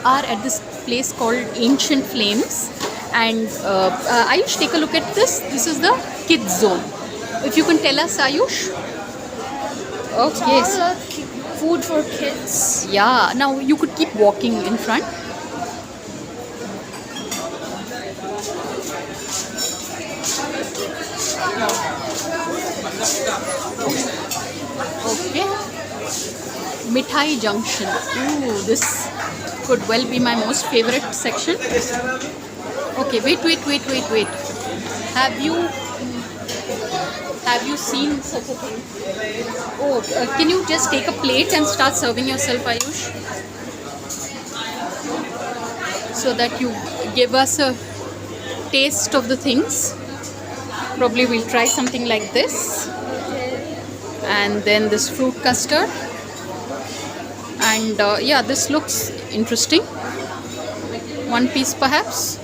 are at this place called Ancient Flames, and Ayush, take a look at this. This is the kids zone. If you can tell us, Ayush. Okay. All the food for kids. Yeah. Now you could keep walking in front. Okay. Mithai Junction. Ooh, this could well be my most favorite section. Okay, wait. Have you seen such a thing? Oh, can you just take a plate and start serving yourself, Ayush? So that you give us a taste of the things. Probably we'll try something like this. And then this fruit custard. And yeah, this looks interesting. One piece perhaps.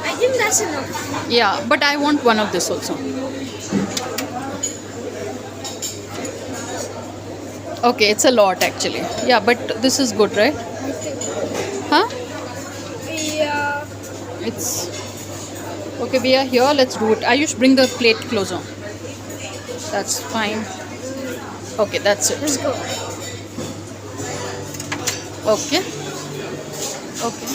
I think that's enough. Yeah, but I want one of this also. Okay, it's a lot actually. Yeah, but this is good, right? I think. Huh? Yeah. It's okay. We are here. Let's do it. Ayush, bring the plate closer. That's fine. Okay, that's it. Let's go. Okay. Okay.